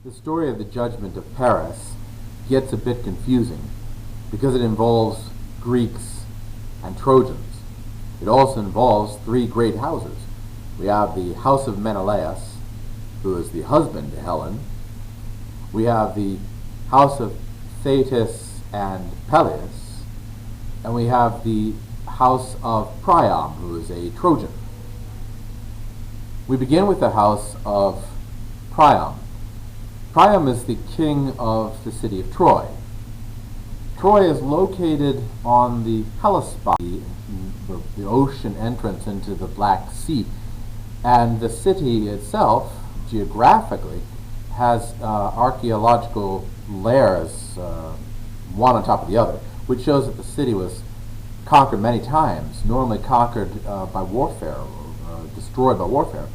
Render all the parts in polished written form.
The story of the judgment of Paris gets a bit confusing because it involves Greeks and Trojans. It also involves three great houses. We have the house of Menelaus, who is the husband to Helen. We have the house of Thetis and Peleus. And we have the house of Priam, who is a Trojan. We begin with the house of Priam. Priam is the king of the city of Troy. Troy is located on the Hellespont, the ocean entrance into the Black Sea, and the city itself, geographically, has archaeological layers, one on top of the other, which shows that the city was conquered many times, normally conquered by warfare, or destroyed by warfare.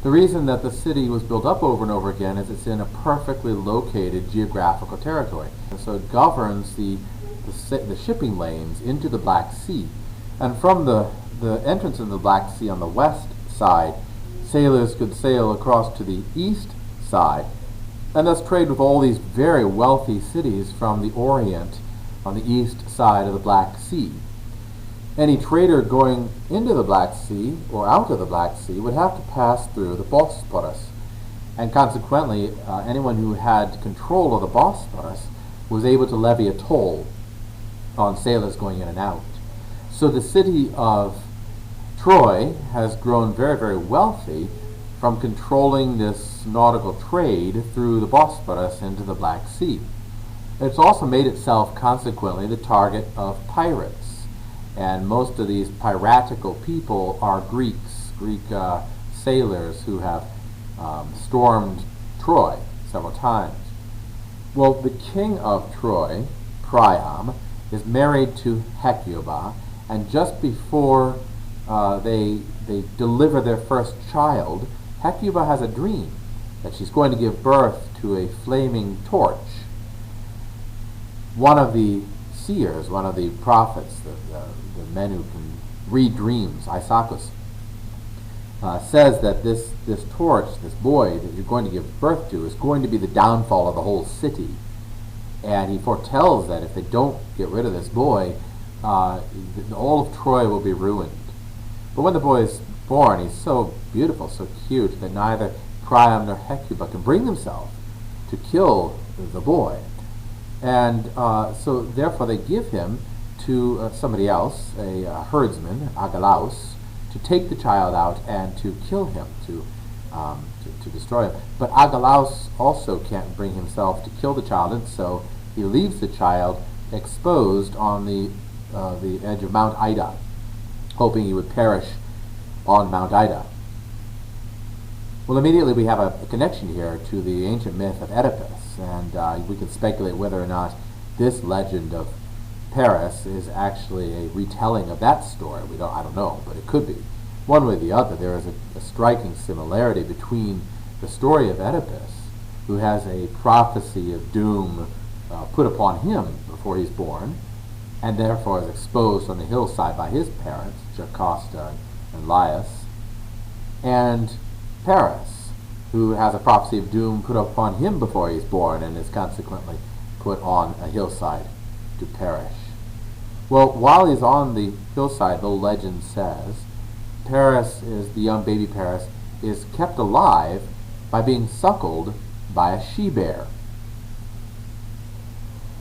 The reason that the city was built up over and over again is it's in a perfectly located geographical territory. And so it governs the shipping lanes into the Black Sea. And from the entrance in the Black Sea on the west side, sailors could sail across to the east side and thus trade with all these very wealthy cities from the Orient on the east side of the Black Sea. Any trader going into the Black Sea or out of the Black Sea would have to pass through the Bosporus, and consequently anyone who had control of the Bosporus was able to levy a toll on sailors going in and out. So the city of Troy has grown very, very wealthy from controlling this nautical trade through the Bosporus into the Black Sea. It's also made itself consequently the target of pirates. And most of these piratical people are Greek sailors who have stormed Troy several times. Well, the king of Troy, Priam, is married to Hecuba, and just before they deliver their first child, Hecuba has a dream that she's going to give birth to a flaming torch. One of the seers, one of the prophets, the men who can read dreams, Isaacus, says that this torch, this boy that you're going to give birth to, is going to be the downfall of the whole city. And he foretells that if they don't get rid of this boy, all of Troy will be ruined. But when the boy is born, he's so beautiful, so cute, that neither Priam nor Hecuba can bring themselves to kill the boy. And so therefore they give him to somebody else, a herdsman, Agelaus, to take the child out and to kill him, to destroy him. But Agelaus also can't bring himself to kill the child, and so he leaves the child exposed on the edge of Mount Ida, hoping he would perish on Mount Ida. Well, immediately we have a connection here to the ancient myth of Oedipus, and we can speculate whether or not this legend of Paris is actually a retelling of that story. I don't know, but it could be. One way or the other, there is a striking similarity between the story of Oedipus, who has a prophecy of doom put upon him before he's born, and therefore is exposed on the hillside by his parents, Jocasta and Laius, and Paris, who has a prophecy of doom put upon him before he's born and is consequently put on a hillside to perish. Well, while he's on the hillside, the legend says, the young baby Paris, is kept alive by being suckled by a she-bear.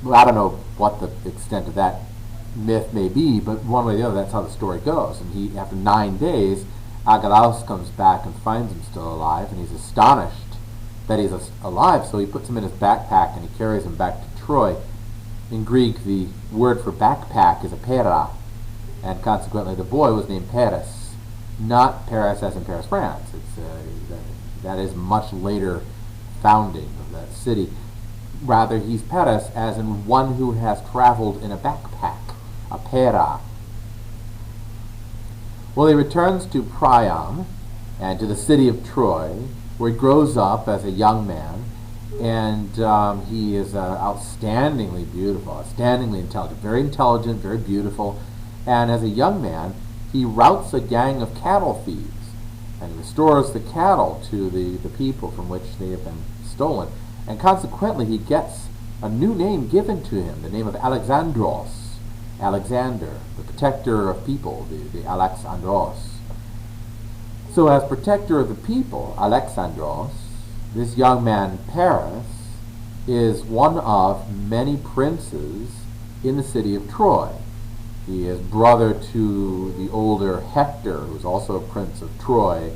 Well, I don't know what the extent of that myth may be, but one way or the other, that's how the story goes. And after 9 days, Agelaus comes back and finds him still alive, and he's astonished that he's alive, so he puts him in his backpack and he carries him back to Troy. In Greek, the word for backpack is a pera, and consequently the boy was named Paris, not Paris as in Paris, France. That is much later founding of that city. Rather, he's Paris as in one who has traveled in a backpack, a pera. Well, he returns to Priam and to the city of Troy, where he grows up as a young man, and he is outstandingly beautiful, outstandingly intelligent, very beautiful. And as a young man, he routs a gang of cattle thieves and restores the cattle to the people from which they have been stolen. And consequently, he gets a new name given to him, the name of Alexandros, Alexander, the protector of people, the Alexandros. So as protector of the people, Alexandros, this young man, Paris, is one of many princes in the city of Troy. He is brother to the older Hector, who's also a prince of Troy,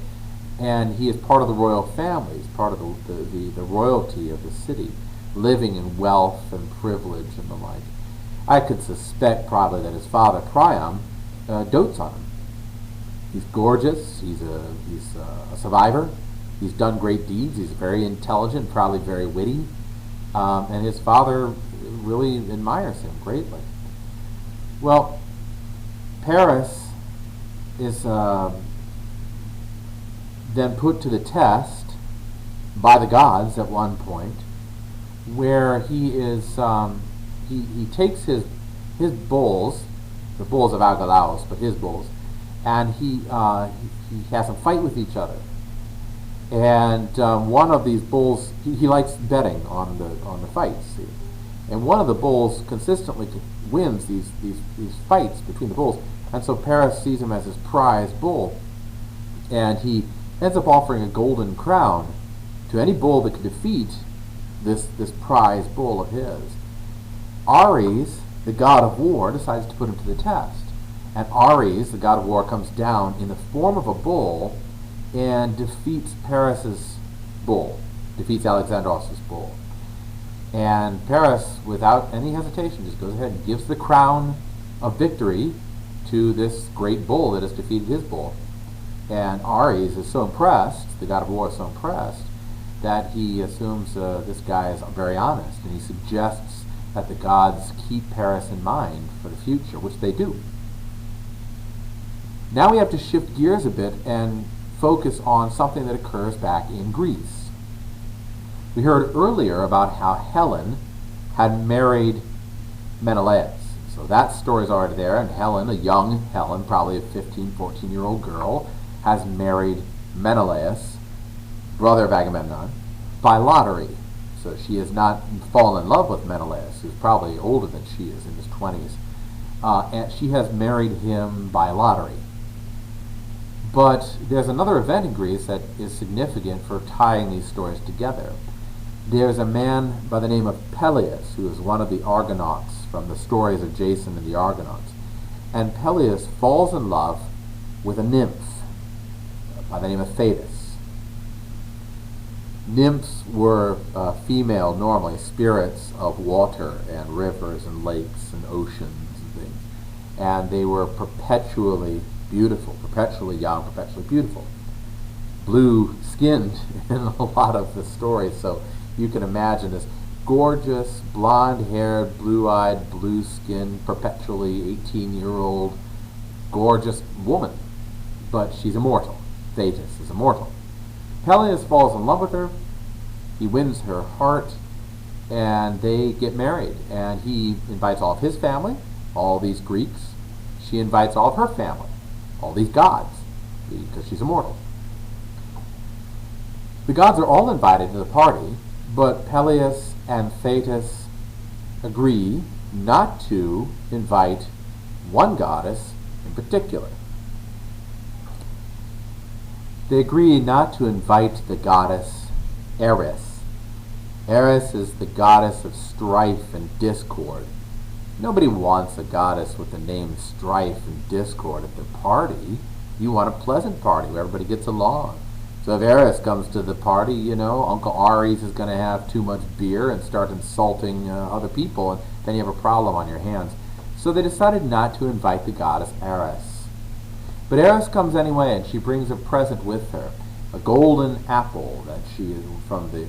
and he is part of the royal family. He's part of the royalty of the city, living in wealth and privilege and the like. I could suspect probably that his father, Priam, dotes on him. He's gorgeous, he's a survivor, he's done great deeds, he's very intelligent, probably very witty, and his father really admires him greatly. Well, Paris is then put to the test by the gods at one point, where he is he takes his bulls, the bulls of Agelaus, but his bulls, and he has them fight with each other. And one of these bulls, he likes betting on the fights, see? And one of the bulls consistently wins these fights between the bulls, and so Paris sees him as his prize bull, and he ends up offering a golden crown to any bull that could defeat this prize bull of his. Ares, the god of war, decides to put him to the test, and Ares, the god of war, comes down in the form of a bull and defeats Paris's bull, defeats Alexandros' bull. And Paris, without any hesitation, just goes ahead and gives the crown of victory to this great bull that has defeated his bull. And Ares is so impressed, the god of war is so impressed, that he assumes this guy is very honest, and he suggests that the gods keep Paris in mind for the future, which they do. Now we have to shift gears a bit and focus on something that occurs back in Greece. We heard earlier about how Helen had married Menelaus. So that story's already there, and Helen, a young Helen, probably a 15, 14-year-old girl, has married Menelaus, brother of Agamemnon, by lottery. So she has not fallen in love with Menelaus, who's probably older than she is, in his 20s. And she has married him by lottery. But there's another event in Greece that is significant for tying these stories together. There's a man by the name of Peleus, who is one of the Argonauts from the stories of Jason and the Argonauts. And Peleus falls in love with a nymph by the name of Thetis. Nymphs were female, normally, spirits of water and rivers and lakes and oceans and things. And they were perpetually beautiful, perpetually young, perpetually beautiful. Blue-skinned in a lot of the stories, so you can imagine this gorgeous, blonde-haired, blue-eyed, blue-skinned, perpetually 18-year-old, gorgeous woman. But she's immortal. Thetis is immortal. Peleus falls in love with her. He wins her heart, and they get married. And he invites all of his family, all these Greeks. She invites all of her family, all these gods, because she's immortal. The gods are all invited to the party, but Peleus and Thetis agree not to invite one goddess in particular. They agree not to invite the goddess Eris. Eris is the goddess of strife and discord. Nobody wants a goddess with the name strife and discord at their party. You want a pleasant party where everybody gets along. So if Eris comes to the party, you know, Uncle Ares is going to have too much beer and start insulting other people, and then you have a problem on your hands. So they decided not to invite the goddess Eris. But Eris comes anyway, and she brings a present with her, a golden apple that she is from the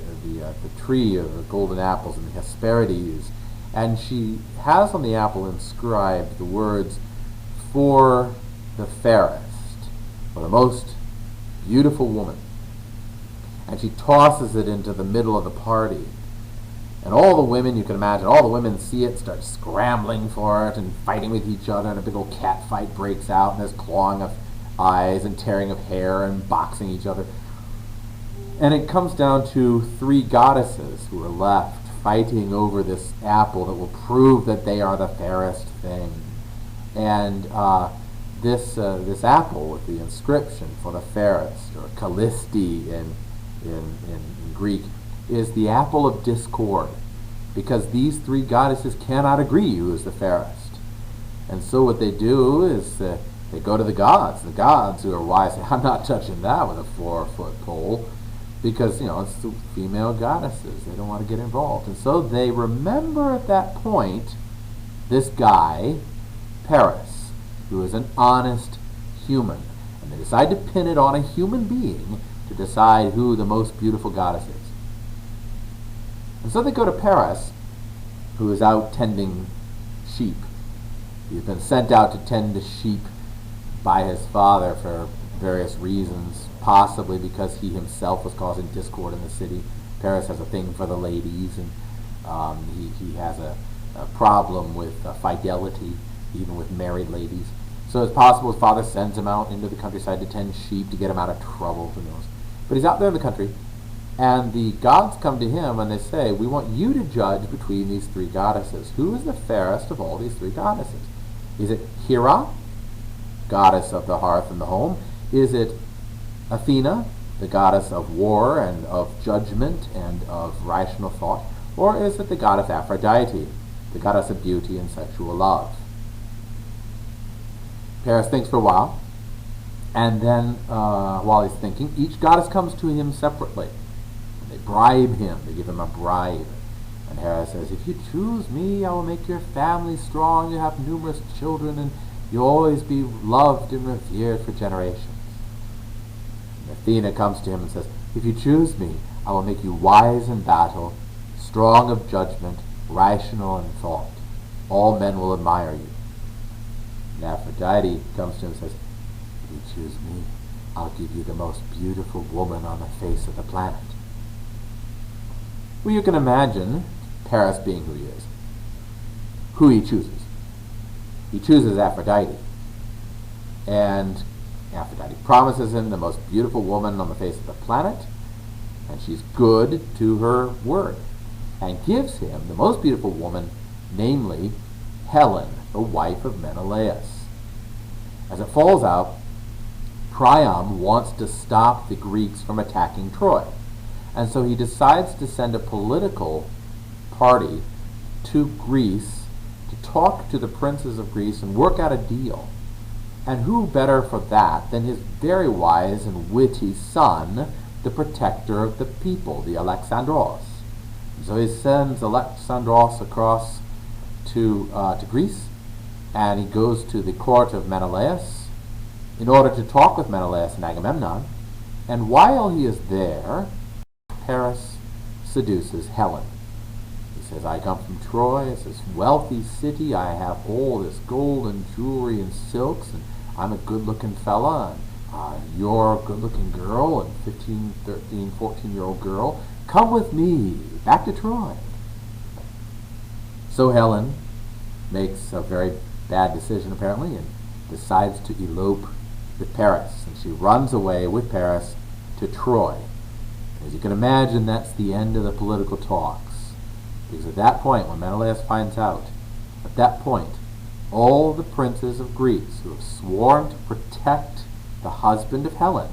tree of the golden apples in the Hesperides, and she has on the apple inscribed the words, "For the fairest," for the most beautiful woman. And she tosses it into the middle of the party. And all the women, you can imagine, all the women see it, start scrambling for it and fighting with each other, and a big old cat fight breaks out, and there's clawing of eyes and tearing of hair and boxing each other. And it comes down to three goddesses who are left fighting over this apple that will prove that they are the fairest thing. And this apple with the inscription for the fairest, or Callisti in Greek, is the apple of discord, because these three goddesses cannot agree who is the fairest. And so what they do is they go to the gods who are wise, say, I'm not touching that with a 4-foot pole, because it's the female goddesses. They don't want to get involved. And so they remember at that point this guy, Paris, who is an honest human. And they decide to pin it on a human being to decide who the most beautiful goddess is. And so they go to Paris, who is out tending sheep. He's been sent out to tend the sheep by his father for various reasons, possibly because he himself was causing discord in the city. Paris has a thing for the ladies, and he has a problem with fidelity, even with married ladies. So it's possible his father sends him out into the countryside to tend sheep to get him out of trouble, who knows. But he's out there in the country, and the gods come to him and they say, we want you to judge between these three goddesses. Who is the fairest of all these three goddesses? Is it Hera, goddess of the hearth and the home? Is it Athena, the goddess of war and of judgment and of rational thought? Or is it the goddess Aphrodite, the goddess of beauty and sexual love? Paris thinks for a while, and then while he's thinking, each goddess comes to him separately. They bribe him, they give him a bribe. And Hera says, if you choose me, I will make your family strong, you'll have numerous children, and you'll always be loved and revered for generations. And Athena comes to him and says, if you choose me, I will make you wise in battle, strong of judgment, rational in thought. All men will admire you. And Aphrodite comes to him and says, if you choose me, I'll give you the most beautiful woman on the face of the planet. Well, you can imagine Paris being who he is, who he chooses. He chooses Aphrodite, and Aphrodite promises him the most beautiful woman on the face of the planet, and she's good to her word, and gives him the most beautiful woman, namely Helen, the wife of Menelaus. As it falls out, Priam wants to stop the Greeks from attacking Troy. And so he decides to send a political party to Greece to talk to the princes of Greece and work out a deal. And who better for that than his very wise and witty son, the protector of the people, the Alexandros. And so he sends Alexandros across to Greece, and he goes to the court of Menelaus in order to talk with Menelaus and Agamemnon. And while he is there, Paris seduces Helen. He says, I come from Troy, it's this wealthy city, I have all this gold and jewelry and silks, and I'm a good-looking fella, and you're a good-looking girl, and 15, 13, 14-year-old girl. Come with me, back to Troy. So Helen makes a very bad decision, apparently, and decides to elope with Paris, and she runs away with Paris to Troy. As you can imagine, that's the end of the political talks. Because at that point, when Menelaus finds out, at that point, all the princes of Greece who have sworn to protect the husband of Helen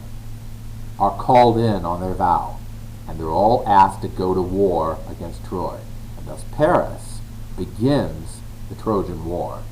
are called in on their vow, and they're all asked to go to war against Troy. And thus Paris begins the Trojan War.